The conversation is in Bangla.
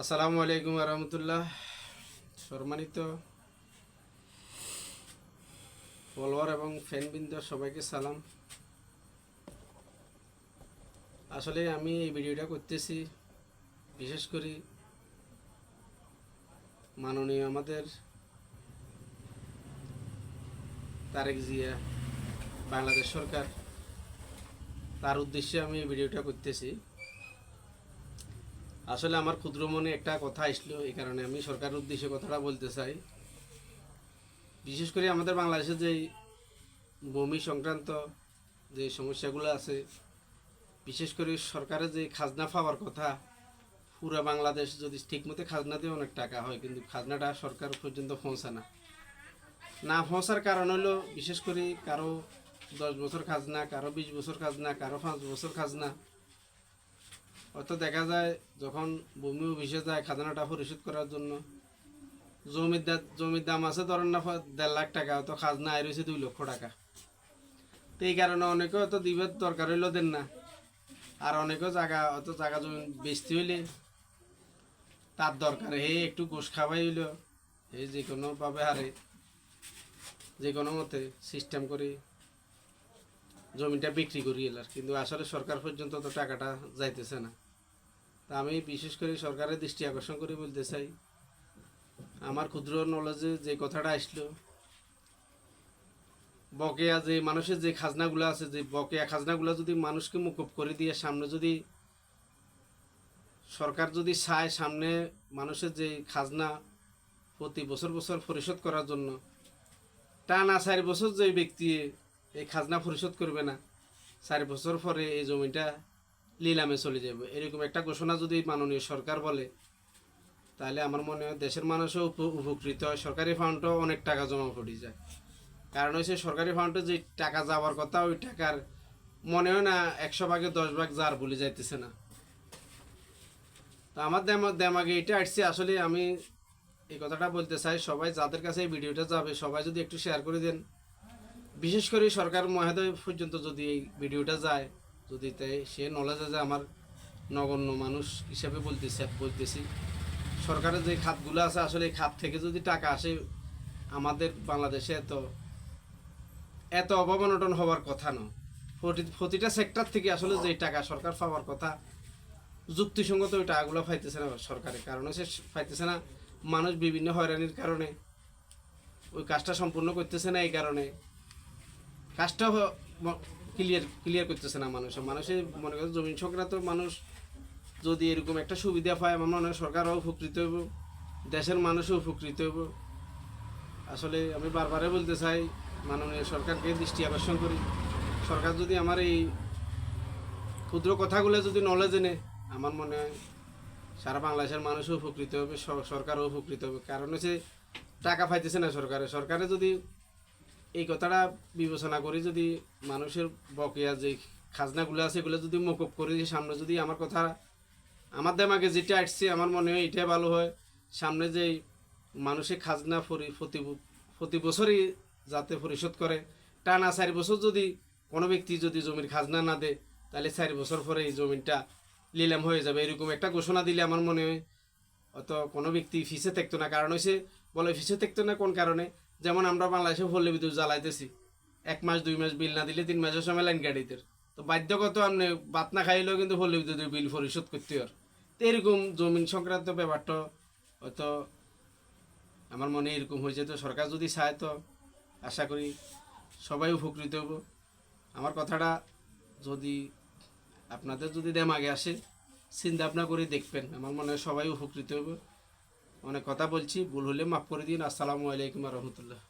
আসসালামু আলাইকুম রহমতুল্লাহ। সম্মানিত ফলোয়ার এবং ফ্যানবৃন্দ সবাইকে সালাম। আসলে আমি এই ভিডিওটা করতেছি বিশেষ করে মাননীয় আমাদের তারেক জিয়া বাংলাদেশ সরকার, তার উদ্দেশ্যে আমি এই ভিডিওটা করতেছি। আসলে আমার ক্ষুদ্র মনে একটা কথা আসলো, এই কারণে আমি সরকারের উদ্দেশ্যে কথাটা বলতে চাই। বিশেষ করে আমাদের বাংলাদেশে যে ভূমি সংক্রান্ত যে সমস্যাগুলো আছে, বিশেষ করে সরকারের যে খাজনা পাওয়ার কথা, পুরো বাংলাদেশ যদি ঠিকমতো খাজনা দিয়ে অনেক টাকা হয়, কিন্তু খাজনাটা সরকার পর্যন্ত পৌঁছায় না পৌঁছার কারণ হলো বিশেষ করে কারো 10 বছর খাজনা, কারো 20 বছর খাজনা, কারো 5 বছর খাজনা। হয়তো দেখা যায় যখন ভূমি অফিসে যায় খাজনাটা পরিশোধ করার জন্য, জমির দাম আছে ধরেন না 1.5 লাখ টাকা, হয়তো খাজনা আয় রয়েছে 2 লক্ষ টাকা। তো এই কারণে অনেকে হয়তো দিবের দরকার হইলেও দেন না। আর অনেকেও জায়গা জমি বেচতে হইলে তার দরকার একটু ঘুষ খাওয়াই হইল, যে কোনোভাবে হারে যে কোনো মতে সিস্টেম করে জমিটা বিক্রি করি এলার, কিন্তু আসলে সরকার পর্যন্ত তো টাকাটা যাইতেছে না। তা আমি বিশেষ করে সরকারের দৃষ্টি আকর্ষণ করে বলতে চাই, আমার ক্ষুদ্র নলেজে যে কথাটা আসলো, বকেয়া যে মানুষের যে খাজনাগুলো আছে, যে বকেয়া খাজনাগুলো যদি মানুষকে মুকুব করে দিয়ে সামনে যদি সরকার যদি চায় সামনে মানুষের যে খাজনা প্রতি বছর বছর পরিশোধ করার জন্য, টানা 4 বছর যে ব্যক্তি এই খাজনা পরিশোধ করবে না, 4 বছর পরে এই জমিটা লিলামে চলে যাবে, এরকম একটা ঘোষণা যদি মাননীয় সরকার বলে, তাহলে আমার মনে হয় দেশের মানুষও উপকৃত হয়। সরকারি ফান্ডও অনেক টাকা জমা পড়ে যায়। কারণ হচ্ছে সরকারি ফান্ডে যে টাকা যাওয়ার কথা, ওই টাকার মনে হয় না 100 ভাগে 10 ভাগ যার বলে যাইতেছে না। তো আমার দেমাগে এটা আসছে। আসলে আমি এই কথাটা বলতে চাই, সবাই যাদের কাছে এই ভিডিওটা যাবে সবাই যদি একটু শেয়ার করে দেন, বিশেষ করে সরকার মহোদয় পর্যন্ত যদি এই ভিডিওটা যায়, যদি তাই সে নলেজে যে আমার নগণ্য মানুষ হিসেবে বলতেছি, সরকারের যে খাতগুলো আছে আসলে এই খাত থেকে যদি টাকা আসে, আমাদের বাংলাদেশে এত অভাব অনটন হওয়ার কথা নয়। প্রতিটা সেক্টর থেকে আসলে যে টাকা সরকার পাওয়ার কথা, যুক্তিসঙ্গত ওই টাকাগুলো পাইতেছে না সরকারের। কারণ হচ্ছে পাইতেছে না, মানুষ বিভিন্ন হয়রানির কারণে ওই কাজটা সম্পূর্ণ করতেছে না। এই কারণে কাজটা ক্লিয়ার করতেছে না মানুষের মনে করে জমিন সংক্রান্ত মানুষ যদি এরকম একটা সুবিধা পায়, আমার মনে হয় সরকারও উপকৃত হইব, দেশের মানুষও উপকৃত হইব। আসলে আমি বারবারে বলতে চাই, মাননীয় সরকারকে দৃষ্টি আকর্ষণ করি, সরকার যদি আমার এই ক্ষুদ্র কথাগুলো যদি নলেজ এনে, আমার মনে হয় সারা বাংলাদেশের মানুষও উপকৃত হবে, সরকারও উপকৃত হবে। কারণ হচ্ছে টাকা পাইতেছে না সরকারে যদি এই কথাটা বিবেচনা করি, যদি মানুষের বকেয়া যে খাজনাগুলো আছে এগুলো যদি মকুব করে সামনে যদি আমার কথা, আমার দেমাগে যেটা আসছে, আমার মনে হয় এটাই ভালো হয়। সামনে যে মানুষের খাজনা প্রতি বছরই যাতে পরিশোধ করে, টানা 4 বছর যদি কোনো ব্যক্তি যদি জমির খাজনা না দেয়, তাহলে 4 বছর পরে এই জমিটা নিলাম হয়ে যাবে, এরকম একটা ঘোষণা দিলে আমার মনে হয় অত কোনো ব্যক্তি ফিসে থাকতো না। কারণ হচ্ছে বলে ফিসে থাকতো না কোন কারণে, যেমন আমরা বাংলাদেশে পল্লী বিদ্যুৎ জ্বালাইতেছি, 1 মাস 2 মাস বিল না দিলে 3 মাসের সময় লাইন গাড়িদের, তো বাধ্যগত আপনি ভাত না খাইলেও কিন্তু পল্লী বিদ্যুতের বিল পরিশোধ করতে হয়। তো এরকম জমিন সংক্রান্ত ব্যাপারটা হয়তো আমার মনে এরকম হয়েছে। তো সরকার যদি চায় তো আশা করি সবাই উপকৃত হব। আমার কথাটা যদি আপনাদের যদি দেমাগে আসে, চিন্তা ভাবনা করে দেখবেন, আমার মনে হয় সবাই উপকৃত হব। অনেক কথা বলছি, ভুল হলে মাফ করে দিন। আসসালামু আলাইকুম রহমতুল্লাহ।